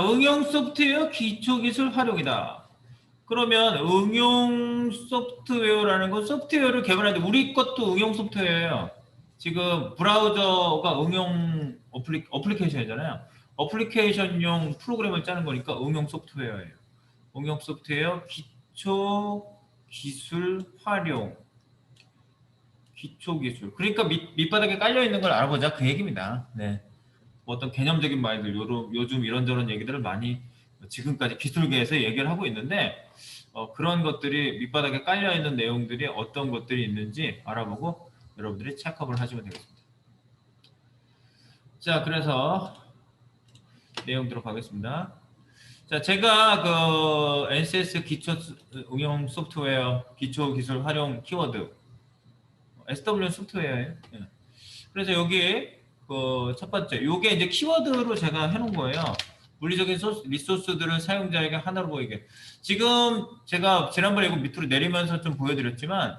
응용 소프트웨어 기초 기술 활용이다. 그러면 응용 소프트웨어라는 건 소프트웨어를 개발하는데 우리 것도 응용 소프트웨어예요. 지금 브라우저가 응용 어플리케이션이잖아요. 어플리케이션용 프로그램을 짜는 거니까 응용 소프트웨어예요. 응용 소프트웨어 기초 기술 활용. 기초 기술. 그러니까 밑바닥에 깔려 있는 걸 알아보자 그 얘기입니다. 네. 뭐 어떤 개념적인 말들, 요즘 이런저런 얘기들을 많이 지금까지 기술계에서 얘기를 하고 있는데 그런 것들이 밑바닥에 깔려 있는 내용들이 어떤 것들이 있는지 알아보고 여러분들이 체크업을 하시면 되겠습니다. 자, 그래서 내용 들어가겠습니다. 자, 제가 그 NCS 기초 응용 소프트웨어 기초 기술 활용 키워드 SW 소프트웨어예요. 예. 그래서 여기 그 첫 번째 요게 이제 키워드로 제가 해놓은 거예요. 물리적인 리소스들을 사용자에게 하나로 보이게. 지금 제가 지난번에 이거 밑으로 내리면서 좀 보여드렸지만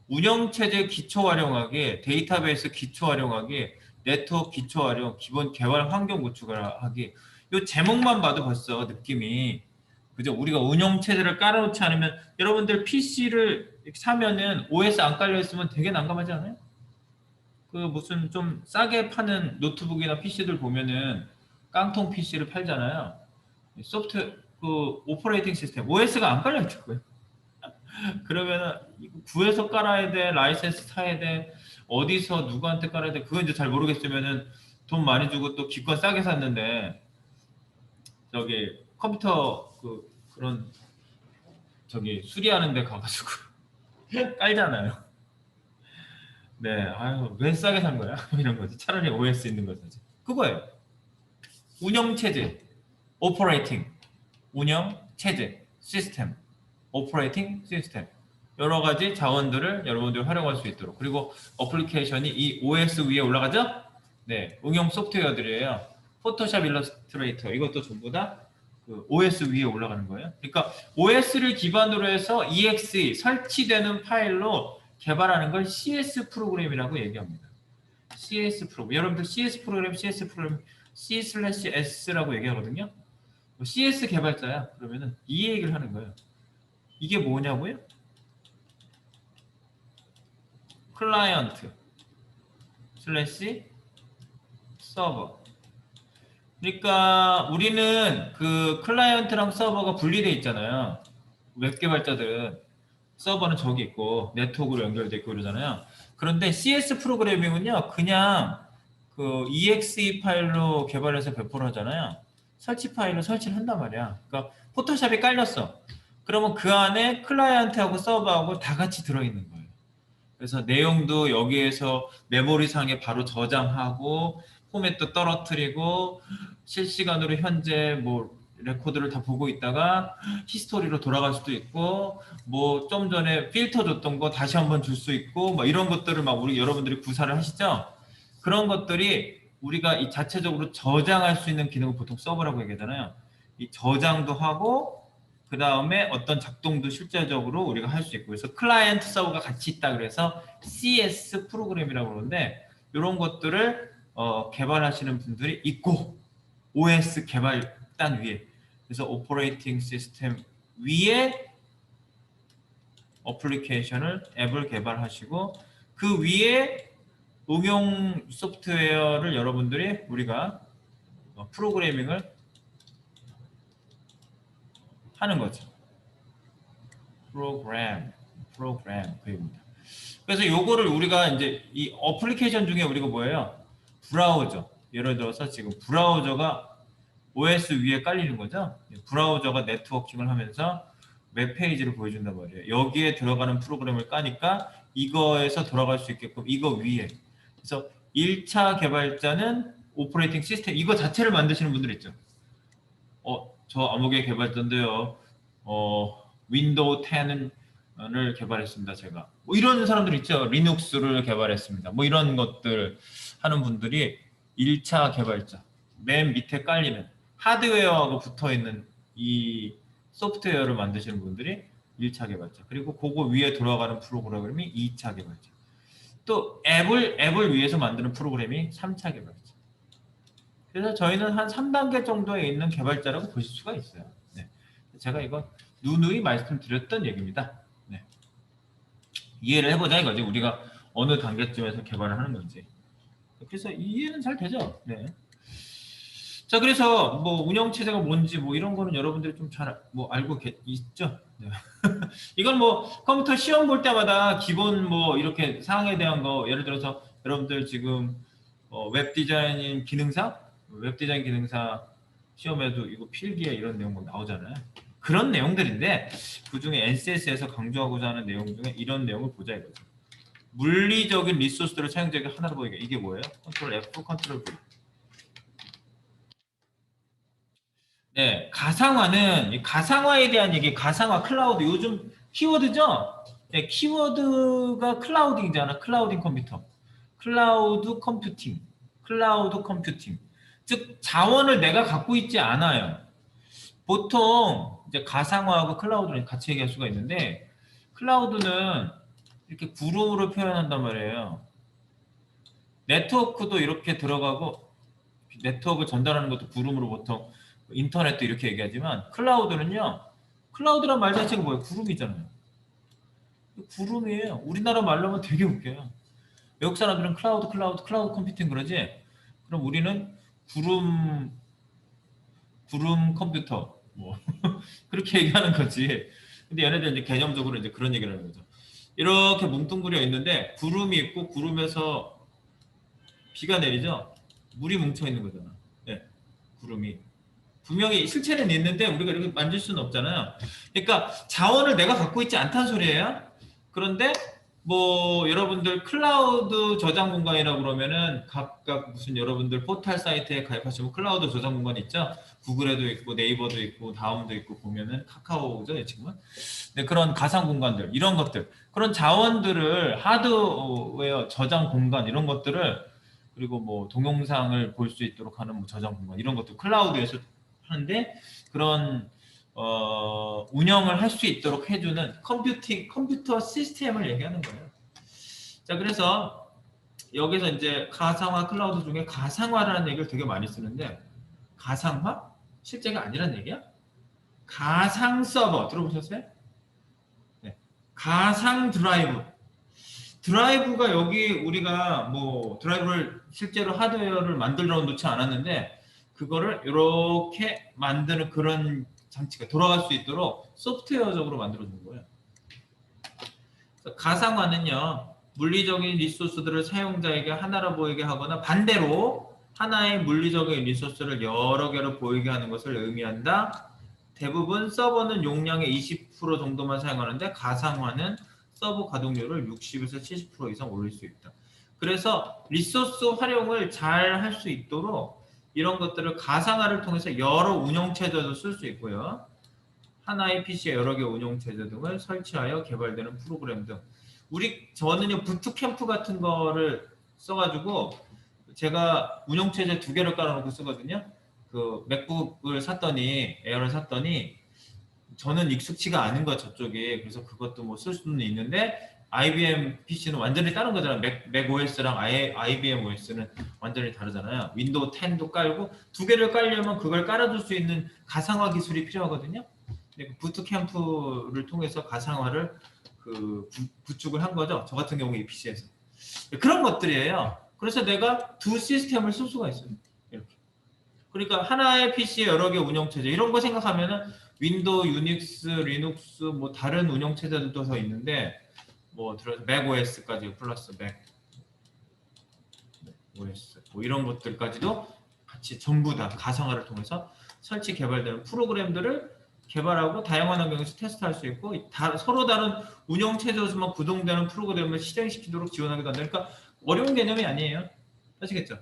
운영체제 기초 활용하기, 데이터베이스 기초 활용하기, 네트워크 기초 활용, 기본 개발 환경 구축하기. 이 제목만 봐도 벌써 느낌이 그죠? 우리가 운영체제를 깔아놓지 않으면 여러분들 PC를 사면은 OS 안 깔려 있으면 되게 난감하지 않아요? 그 무슨 좀 싸게 파는 노트북이나 PC들 보면은 깡통 PC를 팔잖아요. 소프트 그 오퍼레이팅 시스템 OS가 안 깔려 있고요. 그러면은 구해서 깔아야 돼, 라이센스 사야 돼, 어디서 누구한테 깔아야 돼, 그건 이제 잘 모르겠으면은 돈 많이 주고 또 기껏 싸게 샀는데 저기 컴퓨터 그런 저기 수리하는 데 가가지고 깔잖아요. 네, 아유 왜 싸게 산 거야? 이런 거지. 차라리 OS 있는 거 사지. 그거예요. 운영 체제, 오퍼레이팅, 운영 체제, 시스템, 오퍼레이팅 시스템. 여러 가지 자원들을 여러분들이 활용할 수 있도록. 그리고 어플리케이션이 이 OS 위에 올라가죠? 네, 응용 소프트웨어들이에요. 포토샵, 일러스트레이터 이것도 전부 다 그 OS 위에 올라가는 거예요. 그러니까 OS를 기반으로 해서 EXE 설치되는 파일로 개발하는 걸 CS 프로그램이라고 얘기합니다. CS 프로그램. 여러분들 CS 프로그램, C/S라고 얘기하거든요. CS 개발자야. 그러면은 이 얘기를 하는 거예요. 이게 뭐냐고요? 클라이언트 슬래시 서버. 그러니까 우리는 그 클라이언트랑 서버가 분리돼 있잖아요. 웹 개발자들은 서버는 저기 있고 네트워크로 연결돼 있고 그러잖아요. 그런데 CS 프로그래밍은요, 그냥 그 exe 파일로 개발해서 배포를 하잖아요. 설치 파일로 설치를 한단 말이야. 그러니까 포토샵이 깔렸어. 그러면 그 안에 클라이언트하고 서버하고 다 같이 들어있는 거예요. 그래서 내용도 여기에서 메모리상에 바로 저장하고 포맷도 떨어뜨리고 실시간으로 현재 뭐 레코드를 다 보고 있다가 히스토리로 돌아갈 수도 있고 뭐 좀 전에 필터 줬던 거 다시 한번 줄 수 있고 뭐 이런 것들을 막 우리 여러분들이 구사를 하시죠. 그런 것들이 우리가 이 자체적으로 저장할 수 있는 기능을 보통 서버라고 얘기하잖아요. 이 저장도 하고 그 다음에 어떤 작동도 실제적으로 우리가 할 수 있고, 그래서 클라이언트 서버가 같이 있다 그래서 CS 프로그램이라고 그러는데 이런 것들을 개발하시는 분들이 있고 OS 개발단 위에, 그래서 오퍼레이팅 시스템 위에 어플리케이션을 앱을 개발하시고 그 위에 응용 소프트웨어를 여러분들이 우리가 프로그래밍을 하는 거죠. 프로그램 그입니다. 그래서 요거를 우리가 이제 이 어플리케이션 중에 우리가 뭐예요? 브라우저. 예를 들어서 지금 브라우저가 OS 위에 깔리는 거죠. 브라우저가 네트워킹을 하면서 웹페이지를 보여준단 말이에요. 여기에 들어가는 프로그램을 까니까 이거에서 돌아갈 수 있게끔 이거 위에. 그래서 1차 개발자는 오퍼레이팅 시스템 이거 자체를 만드시는 분들 있죠. 저 아무개 개발자인데요. 윈도우 10을 개발했습니다. 제가. 뭐 이런 사람들 있죠. 리눅스를 개발했습니다. 뭐 이런 것들 하는 분들이 1차 개발자. 맨 밑에 깔리는 하드웨어하고 붙어있는 이 소프트웨어를 만드시는 분들이 1차 개발자. 그리고 그거 위에 돌아가는 프로그램이 2차 개발자. 또 앱을 위해서 만드는 프로그램이 3차 개발자. 그래서 저희는 한 3단계 정도에 있는 개발자라고 보실 수가 있어요. 네. 제가 이건 누누이 말씀드렸던 얘기입니다. 네. 이해를 해보자 이거지. 우리가 어느 단계쯤에서 개발을 하는 건지. 그래서 이해는 잘 되죠. 네. 자, 그래서 뭐 운영체제가 뭔지 뭐 이런 거는 여러분들이 좀 잘 뭐 알고 있죠. 네. 이건 뭐 컴퓨터 시험 볼 때마다 기본 뭐 이렇게 사항에 대한 거, 예를 들어서 여러분들 지금 웹 디자인 기능사 시험에도 이거 필기에 이런 내용 나오잖아요. 그런 내용들인데 그 중에 NCS에서 강조하고자 하는 내용 중에 이런 내용을 보자 이거죠. 물리적인 리소스들을 사용자에게 하나로 보이게. 이게 뭐예요? 컨트롤 F, 컨트롤 V. 네, 가상화에 대한 얘기, 가상화, 클라우드, 요즘 키워드죠? 네, 키워드가 클라우딩이잖아. 클라우딩 컴퓨터. 클라우드 컴퓨팅. 즉, 자원을 내가 갖고 있지 않아요. 보통 이제 가상화하고 클라우드를 같이 얘기할 수가 있는데, 클라우드는 이렇게 구름으로 표현한단 말이에요. 네트워크도 이렇게 들어가고, 네트워크 전달하는 것도 구름으로 보통 인터넷도 이렇게 얘기하지만 클라우드는요. 클라우드란 말 자체가 뭐예요? 구름이잖아요. 구름이에요. 우리나라 말로 하면 되게 웃겨요. 외국 사람들은 클라우드 컴퓨팅 그러지. 그럼 우리는 구름 컴퓨터 뭐 그렇게 얘기하는 거지. 근데 얘네들 이제 개념적으로 이제 그런 얘기를 하는 거죠. 이렇게 뭉뚱그려 있는데 구름이 있고 구름에서 비가 내리죠. 물이 뭉쳐 있는 거잖아. 네, 구름이. 분명히 실체는 있는데 우리가 이렇게 만질 수는 없잖아요. 그러니까 자원을 내가 갖고 있지 않다는 소리예요. 그런데 뭐 여러분들 클라우드 저장 공간이라고 그러면은 각각 무슨 여러분들 포털 사이트에 가입하시면 클라우드 저장 공간 있죠. 구글에도 있고 네이버도 있고 다음도 있고 보면은 카카오죠 지금은. 네, 그런 가상 공간들 이런 것들 그런 자원들을 하드웨어 저장 공간 이런 것들을 그리고 뭐 동영상을 볼 수 있도록 하는 뭐 저장 공간 이런 것도 클라우드에서 하는데 그런 운영을 할 수 있도록 해주는 컴퓨터 시스템을 얘기하는 거예요. 자, 그래서 여기서 이제 가상화 클라우드 중에 가상화라는 얘기를 되게 많이 쓰는데 가상화? 실제가 아니란 얘기야? 가상 서버 들어보셨어요? 네. 가상 드라이브가 여기 우리가 뭐 드라이브를 실제로 하드웨어를 만들어 놓지 않았는데 그거를 이렇게 만드는 그런 장치가 돌아갈 수 있도록 소프트웨어적으로 만들어 준 거예요. 가상화는요, 물리적인 리소스들을 사용자에게 하나로 보이게 하거나 반대로 하나의 물리적인 리소스를 여러 개로 보이게 하는 것을 의미한다. 대부분 서버는 용량의 20% 정도만 사용하는데 가상화는 서버 가동률을 60에서 70% 이상 올릴 수 있다. 그래서 리소스 활용을 잘 할 수 있도록 이런 것들을 가상화를 통해서 여러 운영체제도 쓸 수 있고요. 하나의 PC에 여러 개 운영체제 등을 설치하여 개발되는 프로그램 등 저는요 부트캠프 같은 거를 써가지고 제가 운영체제 2개를 깔아놓고 쓰거든요. 그 맥북을 샀더니 에어를 샀더니 저는 익숙치가 않은 거 저쪽에 그래서 그것도 뭐 쓸 수는 있는데 IBM PC는 완전히 다른 거잖아요. 맥 OS랑 IBM OS는 완전히 다르잖아요. 윈도우 10도 깔고 2개를 깔려면 그걸 깔아줄 수 있는 가상화 기술이 필요하거든요. 근데 부트캠프를 통해서 가상화를 구축을 한 거죠. 저 같은 경우에 이 PC에서 그런 것들이에요. 그래서 내가 두 시스템을 쓸 수가 있어요. 이렇게. 그러니까 하나의 PC에 여러 개 운영체제 이런 거 생각하면은 윈도우, 유닉스, 리눅스 뭐 다른 운영체제들도 더 있는데 뭐 들어서 맥 OS까지 플러스 맥 OS 뭐 이런 것들까지도 같이 전부 다 가상화를 통해서 설치 개발되는 프로그램들을 개발하고 다양한 환경에서 테스트할 수 있고 서로 다른 운영체제에서만 구동되는 프로그램을 실행시키도록 지원하기도 한다. 그러니까 어려운 개념이 아니에요. 아시겠죠?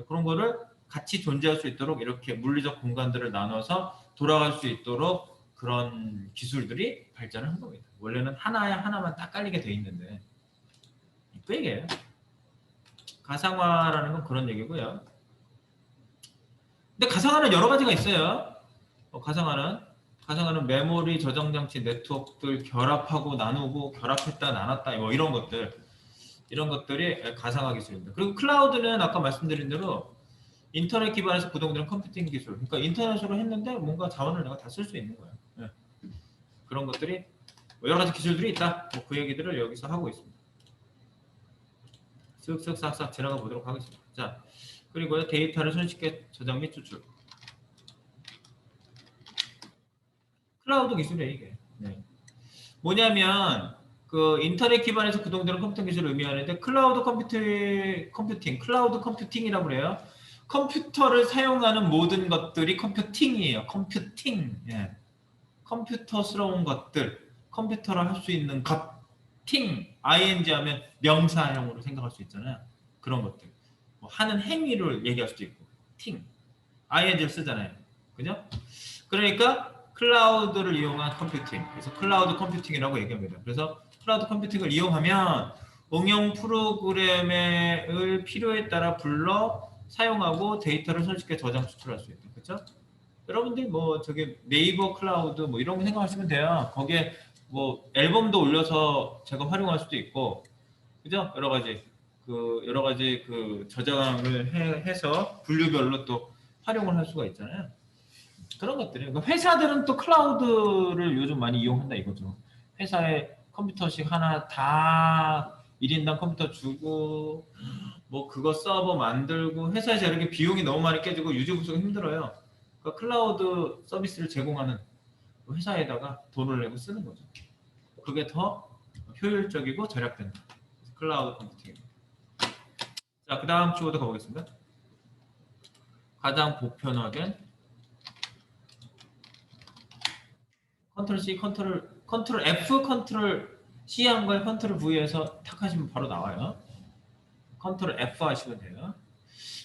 그런 거를 같이 존재할 수 있도록 이렇게 물리적 공간들을 나눠서 돌아갈 수 있도록 그런 기술들이 발전을 한 겁니다. 원래는 하나만 딱 깔리게 돼 있는데 그 얘기예요. 가상화라는 건 그런 얘기고요. 근데 가상화는 여러 가지가 있어요. 가상화는 메모리 저장 장치 네트워크들 결합하고 나누고 결합했다 나눴다 뭐 이런 것들이 가상화 기술입니다. 그리고 클라우드는 아까 말씀드린 대로 인터넷 기반에서 구동되는 컴퓨팅 기술. 그러니까 인터넷으로 했는데 뭔가 자원을 내가 다 쓸 수 있는 거야. 네. 그런 것들이 뭐 여러 가지 기술들이 있다. 뭐 그 얘기들을 여기서 하고 있습니다. 쓱쓱 싹싹 지나가 보도록 하겠습니다. 자, 그리고 데이터를 손쉽게 저장 및 추출. 클라우드 기술이에요, 이게. 네. 뭐냐면 그 인터넷 기반에서 구동되는 컴퓨팅 기술을 의미하는데 클라우드 컴퓨팅, 클라우드 컴퓨팅이라고 그래요. 컴퓨터를 사용하는 모든 것들이 컴퓨팅이에요. 컴퓨팅. 예. 컴퓨터스러운 것들, 컴퓨터를 할 수 있는 것, 팅, ing 하면 명사형으로 생각할 수 있잖아요. 그런 것들. 뭐 하는 행위를 얘기할 수도 있고, 팅, ing를 쓰잖아요. 그죠? 그러니까 클라우드를 이용한 컴퓨팅, 그래서 클라우드 컴퓨팅이라고 얘기합니다. 그래서 클라우드 컴퓨팅을 이용하면 응용 프로그램을 필요에 따라 불러 사용하고 데이터를 손쉽게 저장 수출할 수 있다. 그렇죠? 여러분들 뭐 저기 네이버 클라우드 뭐 이런 거 생각하시면 돼요. 거기에 뭐 앨범도 올려서 제가 활용할 수도 있고, 그죠? 여러 가지 그 저장을 해서 분류별로 또 활용을 할 수가 있잖아요. 그런 것들이. 그러니까 회사들은 또 클라우드를 요즘 많이 이용한다 이거죠. 회사에 컴퓨터씩 하나 다 1인당 컴퓨터 주고 뭐 그거 서버 만들고 회사에서 이렇게 비용이 너무 많이 깨지고 유지 보수가 힘들어요. 그러니까 클라우드 서비스를 제공하는 회사에다가 돈을 내고 쓰는 거죠. 그게 더 효율적이고 절약된다. 클라우드 컴퓨팅입니다. 자, 그 다음 키워드 가보겠습니다. 가장 보편화된 컨트롤 C, 컨트롤 F, 컨트롤 C 한 거에 컨트롤 V에서 탁 하시면 바로 나와요. 컨트롤 F 하시면 돼요.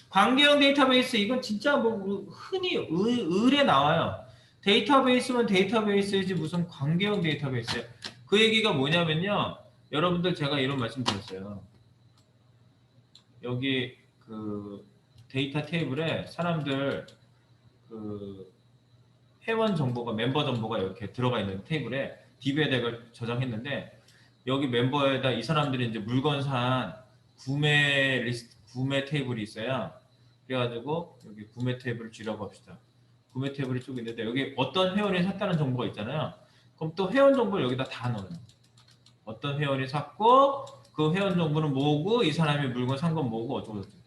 관계형 데이터베이스, 이건 진짜 뭐 흔히 을에 나와요. 데이터베이스면 데이터베이스이지 무슨 관계형 데이터베이스예요. 그 얘기가 뭐냐면요. 여러분들 제가 이런 말씀 드렸어요. 여기 그 데이터 테이블에 사람들 그 회원 정보가 멤버 정보가 이렇게 들어가 있는 테이블에 DB에다가 저장했는데 여기 멤버에다 이 사람들이 이제 물건 산 구매 리스트, 구매 테이블이 있어요. 그래가지고 여기 구매 테이블을 쥐라고 합시다. 구매 테이블이 쭉 있는데 여기 어떤 회원이 샀다는 정보가 있잖아요. 그럼 또 회원 정보를 여기다 다 넣어요. 어떤 회원이 샀고 그 회원 정보는 뭐고 이 사람이 물건 산 건 뭐고 어쩌고 저쩌고.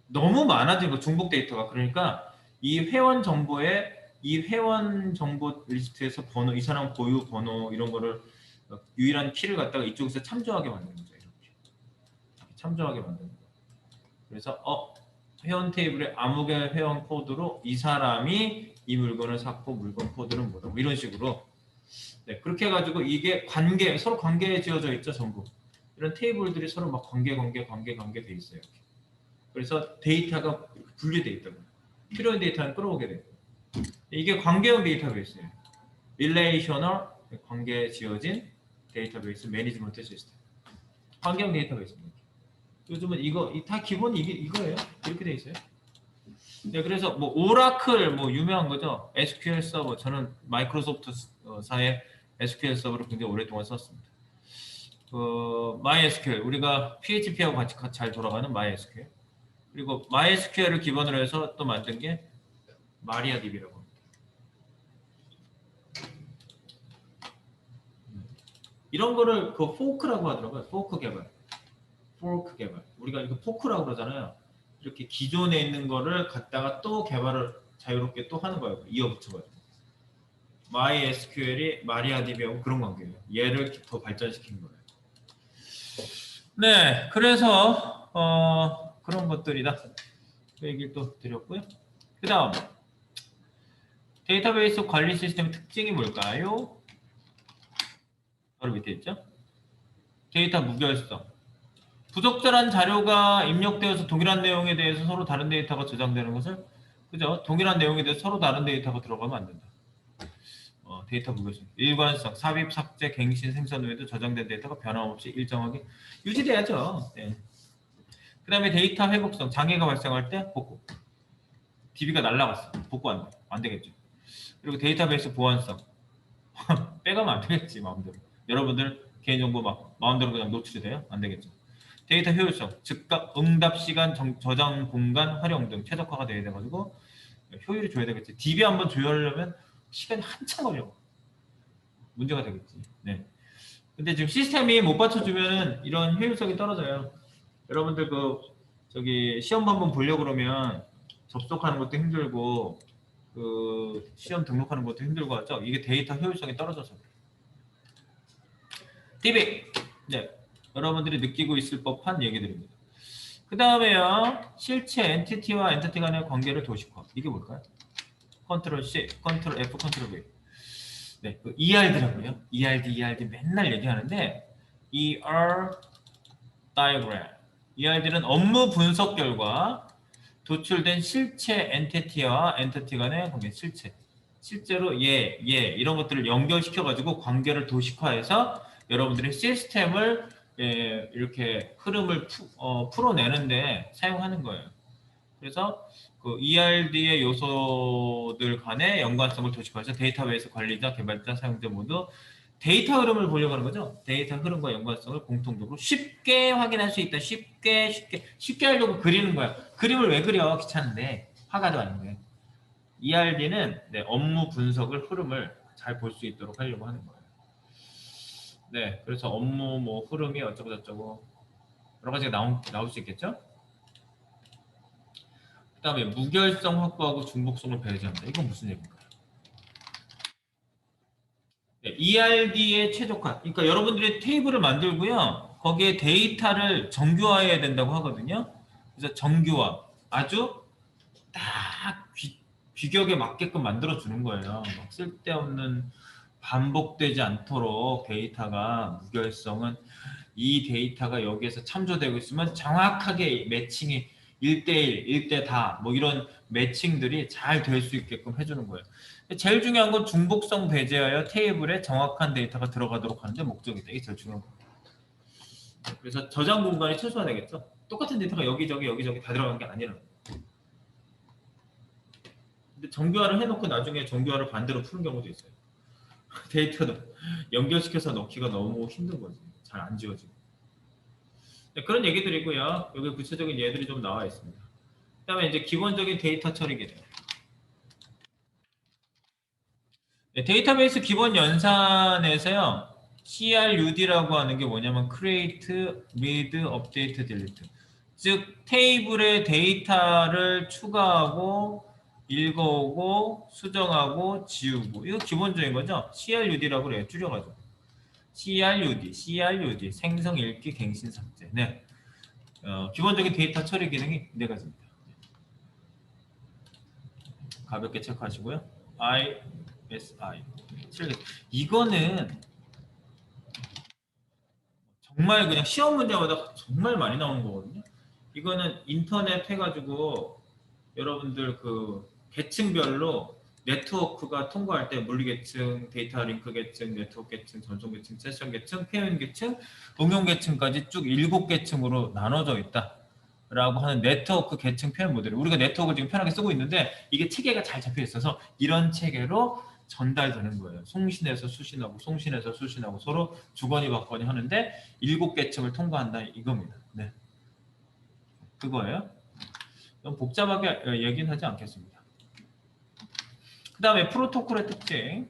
너무 많아진 거 중복 데이터가. 그러니까 이 회원 정보에 이 회원 정보 리스트에서 번호, 이 사람 고유 번호 이런 거를 유일한 키를 갖다가 이쪽에서 참조하게 만드는 거죠. 이렇게 참조하게 만드는 거예요. 그래서 회원 테이블에 아무개 회원 코드로 이 사람이 이 물건을 샀고 물건 코드는 뭐다 뭐 이런 식으로. 네, 그렇게 해가지고 이게 서로 관계에 지어져 있죠. 전부 이런 테이블들이 서로 막 관계 돼 있어요. 이렇게. 그래서 데이터가 분리돼 있다고. 필요한 데이터는 끌어오게 돼요. 이게 관계형 데이터베이스예요. 릴레이셔널, 관계에 지어진 데이터베이스 매니지먼트 시스템. 관계형 데이터베이스입니다. 요즘은 이거 다 기본이 이거예요. 이렇게 돼 있어요. 네, 그래서 뭐 오라클 뭐 유명한 거죠. SQL 서버. 저는 마이크로소프트사의 SQL 서버를 굉장히 오랫동안 썼습니다. MySQL, 우리가 PHP하고 같이 잘 돌아가는 MySQL. 그리고 MySQL을 기반으로 해서 또 만든 게 마리아DB라고 합니다. 이런 거를 그 포크라고 하더라고요. 포크 개발. 우리가 이거 포크라고 그러잖아요. 이렇게 기존에 있는 거를 갖다가 또 개발을 자유롭게 또 하는 거예요. 이어붙여가지고. MySQL이 마리아DB하고 그런 관계예요. 얘를 더 발전시킨 거예요. 네, 그래서 그런 것들이다. 그 얘기를 또 드렸고요. 그 다음 데이터베이스 관리 시스템의 특징이 뭘까요? 바로 밑에 있죠. 데이터 무결성. 부적절한 자료가 입력되어서 동일한 내용에 대해서 서로 다른 데이터가 저장되는 것을, 그죠? 동일한 내용에 대해서 서로 다른 데이터가 들어가면 안 된다. 데이터 무결성. 일관성, 삽입, 삭제, 갱신, 생성 외에도 저장된 데이터가 변함없이 일정하게 유지돼야죠. 네. 그 다음에 데이터 회복성, 장애가 발생할 때 복구. DB가 날라갔어. 복구 안 되겠죠. 그리고 데이터베이스 보안성. 빼가면 안 되겠지, 마음대로. 여러분들 개인정보 막 마음대로 그냥 노출이 돼요? 안 되겠죠. 데이터 효율성, 즉각 응답 시간, 저장 공간 활용 등 최적화가 돼야 돼가지고 효율이 줘야 되겠지. DB 한번 조율하려면 시간이 한참 걸려. 문제가 되겠지. 네. 근데 지금 시스템이 못 받쳐주면 이런 효율성이 떨어져요. 여러분들 저기 시험 한번 보려고 그러면 접속하는 것도 힘들고 시험 등록하는 것도 힘들고 하죠. 이게 데이터 효율성이 떨어져서 그래요. DB. 네. 여러분들이 느끼고 있을 법한 얘기들입니다. 그 다음에요. 실체 엔티티와 엔티티 간의 관계를 도식화. 이게 뭘까요? 컨트롤 C, 컨트롤 F, 컨트롤 V. 네, ERD라고요. ERD 맨날 얘기하는데 ER diagram. ERD는 업무 분석 결과 도출된 실체 엔티티와 엔티티 간의 관계. 실제로 이런 것들을 연결시켜가지고 관계를 도식화해서 여러분들의 시스템을 이렇게 흐름을 풀어내는데 사용하는 거예요. 그래서 ERD의 요소들 간의 연관성을 도식화해서 데이터베이스 관리자, 개발자, 사용자 모두 데이터 흐름을 보려고 하는 거죠. 데이터 흐름과 연관성을 공통적으로 쉽게 확인할 수 있다. 쉽게 하려고 그리는 거야. 그림을 왜 그려? 귀찮은데. 화가도 아닌데. ERD는 업무 분석을 흐름을 잘 볼 수 있도록 하려고 하는 거예요. 네, 그래서 업무 흐름이 어쩌고 저쩌고 여러 가지가 나올 수 있겠죠? 그 다음에 무결성 확보하고 중복성을 배제한다. 이건 무슨 얘기인가요? 네, ERD의 최적화. 그러니까 여러분들이 테이블을 만들고요. 거기에 데이터를 정교화해야 된다고 하거든요. 그래서 정교화. 아주 딱 규격에 맞게끔 만들어주는 거예요. 막 쓸데없는 반복되지 않도록 데이터가 무결성은 이 데이터가 여기에서 참조되고 있으면 정확하게 매칭이 1대1, 1대 다 뭐 이런 매칭들이 잘 될 수 있게끔 해주는 거예요. 제일 중요한 건 중복성 배제하여 테이블에 정확한 데이터가 들어가도록 하는데 목적이다. 이게 제일 중요한 거예요. 그래서 저장 공간이 최소화되겠죠. 똑같은 데이터가 여기저기 다 들어간 게 아니라는 거예요. 근데 정교화를 해놓고 나중에 정교화를 반대로 푸는 경우도 있어요. 데이터도 연결시켜서 넣기가 너무 힘든 거지. 잘 안 지워지고. 네, 그런 얘기들이고요. 여기 구체적인 예들이 좀 나와 있습니다. 그 다음에 이제 기본적인 데이터 처리 기능. 네, 데이터베이스 기본 연산에서요. CRUD라고 하는 게 뭐냐면 Create, Read, Update, Delete. 즉 테이블에 데이터를 추가하고 읽어오고 수정하고 지우고 이거 기본적인 거죠. CRUD라고 그래요. 줄여가지고. CRUD, 생성, 읽기, 갱신, 삭제. 네. 기본적인 데이터 처리 기능이 네 가지입니다. 가볍게 체크하시고요. ISI. 이거는 정말 그냥 시험 문제마다 정말 많이 나오는 거거든요. 이거는 인터넷 해가지고 여러분들 계층별로 네트워크가 통과할 때 물리계층, 데이터 링크 계층, 네트워크 계층, 전송 계층, 세션 계층, 표현 계층, 응용 계층까지 쭉 7계층으로 나눠져 있다. 라고 하는 네트워크 계층 표현 모델을 우리가 네트워크를 지금 편하게 쓰고 있는데 이게 체계가 잘 잡혀 있어서 이런 체계로 전달되는 거예요. 송신해서 수신하고 송신해서 수신하고 서로 주거니 받거니 하는데 7계층을 통과한다 이겁니다. 네, 그거예요. 너무 복잡하게 얘기는 하지 않겠습니다. 그 다음에 프로토콜의 특징.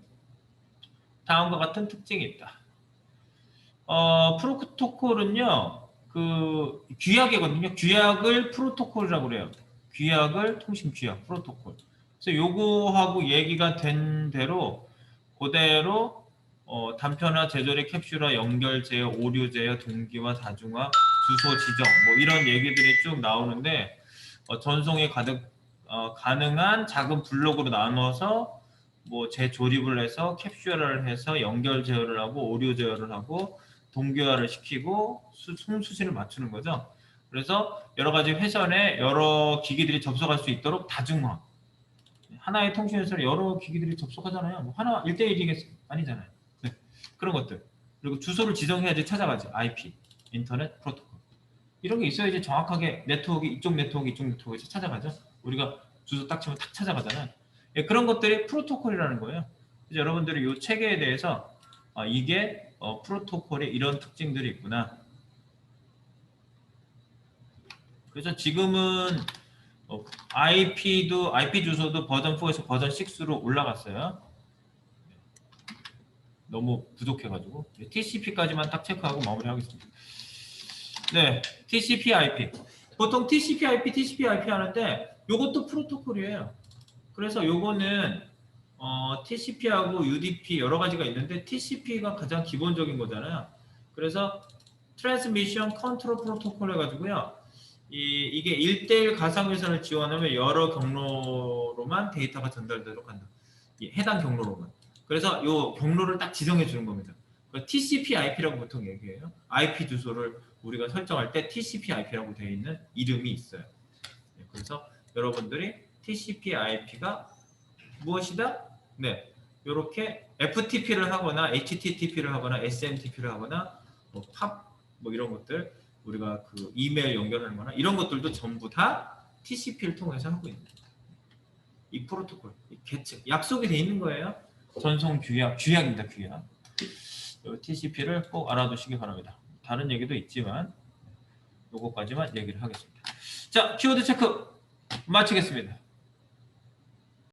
다음과 같은 특징이 있다. 프로토콜은요. 규약이거든요. 규약을 프로토콜이라고 그래요. 규약을 통신 규약, 프로토콜. 그래서 요거하고 얘기가 된 대로 그대로 단편화, 제조리, 캡슐화, 연결 제어, 오류 제어, 동기화, 다중화, 주소 지정 뭐 이런 얘기들이 쭉 나오는데 전송이 가능한 작은 블록으로 나눠서 뭐 재조립을 해서 캡슐화를 해서 연결 제어를 하고 오류 제어를 하고 동기화를 시키고 송수신을 맞추는 거죠. 그래서 여러 가지 회선에 여러 기기들이 접속할 수 있도록 다중화. 하나의 통신회선에 여러 기기들이 접속하잖아요. 뭐 하나 1대1이겠어요? 아니잖아요. 네. 그런 것들. 그리고 주소를 지정해야지 찾아가지. IP, 인터넷, 프로토콜. 이런 게 있어야지 정확하게 네트워크 이쪽 네트워크에서 찾아가죠. 우리가 주소 딱 치면 딱 찾아가잖아요. 예, 그런 것들이 프로토콜이라는 거예요. 그래서 여러분들이 이 체계에 대해서 이게 프로토콜에 이런 특징들이 있구나. 그래서 지금은 IP도 IP 주소도 버전 4에서 버전 6로 올라갔어요. 너무 부족해가지고 TCP까지만 딱 체크하고 마무리하겠습니다. 네, TCP/IP. 보통 TCP/IP, TCP/IP 하는데 요것도 프로토콜이에요. 그래서 요거는 TCP하고 UDP 여러 가지가 있는데 TCP가 가장 기본적인 거잖아요. 그래서 트랜스미션 컨트롤 프로토콜 해가지고요. 이게 1:1 가상회선을 지원하면 여러 경로로만 데이터가 전달되도록 한다. 해당 경로로만. 그래서 요 경로를 딱 지정해 주는 겁니다. TCP/IP라고 보통 얘기해요. IP 주소를 우리가 설정할 때 TCP/IP라고 되어 있는 이름이 있어요. 그래서 여러분들이 TCP/IP가 무엇이다? 네, 이렇게 FTP를 하거나 HTTP를 하거나 SMTP를 하거나 팝 이런 것들 우리가 그 이메일 연결하는 거나 이런 것들도 전부 다 TCP를 통해서 하고 있는 거예요. 이 프로토콜, 이 계측, 약속이 돼 있는 거예요. 전송 규약입니다. 규약. TCP를 꼭 알아두시기 바랍니다. 다른 얘기도 있지만 요거까지만 얘기를 하겠습니다. 자, 키워드 체크 마치겠습니다.